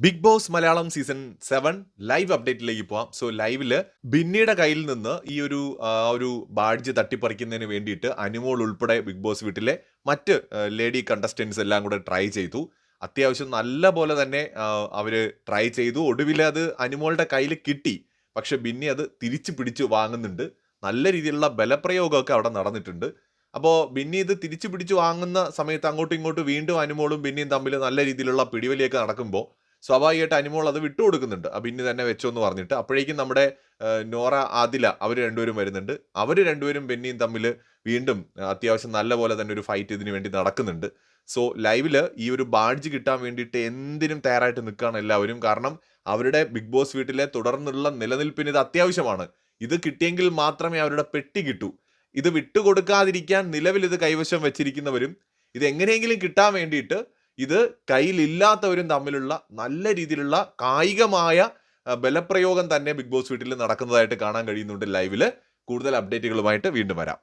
Big Boss Malayalam season 7 live അപ്ഡേറ്റിലേക്ക് പോവാം. So ലൈവില് ബിന്നിയുടെ കയ്യിൽ നിന്ന് ഒരു ബാഡ്ജ് തട്ടിപ്പറിക്കുന്നതിന് വേണ്ടിയിട്ട് അനുമോൾ ഉൾപ്പെടെ ബിഗ് ബോസ് വീട്ടിലെ മറ്റ് ലേഡി കണ്ടസ്റ്റൻസ് എല്ലാം കൂടെ ട്രൈ ചെയ്തു. അത്യാവശ്യം നല്ല പോലെ തന്നെ അവര് ട്രൈ ചെയ്തു. ഒടുവിൽ അത് അനുമോളുടെ കയ്യിൽ കിട്ടി. പക്ഷെ ബിന്നി അത് തിരിച്ചു പിടിച്ചു വാങ്ങുന്നുണ്ട്. നല്ല രീതിയിലുള്ള ബലപ്രയോഗമൊക്കെ അവിടെ നടന്നിട്ടുണ്ട്. അപ്പോൾ ബിന്നി ഇത് തിരിച്ചു പിടിച്ചു വാങ്ങുന്ന സമയത്ത് അങ്ങോട്ടും ഇങ്ങോട്ടും വീണ്ടും അനുമോളും ബിന്നിയും തമ്മിൽ നല്ല രീതിയിലുള്ള പിടിവലിയൊക്കെ നടക്കുമ്പോൾ സ്വാഭാവികമായിട്ട് അനുമോൾ അത് വിട്ടുകൊടുക്കുന്നുണ്ട്. ബിന്നി തന്നെ വെച്ചോ എന്ന് പറഞ്ഞിട്ട്. അപ്പോഴേക്കും നമ്മുടെ നോറ, ആദില അവർ രണ്ടുപേരും വരുന്നുണ്ട്. അവർ രണ്ടുപേരും ബെന്നിയും തമ്മിൽ വീണ്ടും അത്യാവശ്യം നല്ല പോലെ തന്നെ ഒരു ഫൈറ്റ് ഇതിന് വേണ്ടി നടക്കുന്നുണ്ട്. സോ ലൈവില് ഈ ഒരു ബാഡ്ജ് കിട്ടാൻ വേണ്ടിയിട്ട് എന്തിനും തയ്യാറായിട്ട് നിൽക്കുകയാണ് എല്ലാവരും. കാരണം അവരുടെ ബിഗ് ബോസ് വീട്ടിലെ തുടർന്നുള്ള നിലനിൽപ്പിന് ഇത് അത്യാവശ്യമാണ്. ഇത് കിട്ടിയെങ്കിൽ മാത്രമേ അവരുടെ പെട്ടി കിട്ടൂ. ഇത് വിട്ടുകൊടുക്കാതിരിക്കാൻ നിലവിൽ ഇത് കൈവശം വെച്ചിരിക്കുന്നവരും ഇത് എങ്ങനെയെങ്കിലും കിട്ടാൻ വേണ്ടിയിട്ട് ഇത് കയ്യിലില്ലാത്തവരും തമ്മിലുള്ള നല്ല രീതിയിലുള്ള കായികമായ ബലപ്രയോഗം തന്നെ ബിഗ് ബോസ് വീട്ടിൽ നടക്കുന്നതായിട്ട് കാണാൻ കഴിയുന്നുണ്ട് ലൈവില്. കൂടുതൽ അപ്ഡേറ്റുകളുമായിട്ട് വീണ്ടും വരാം.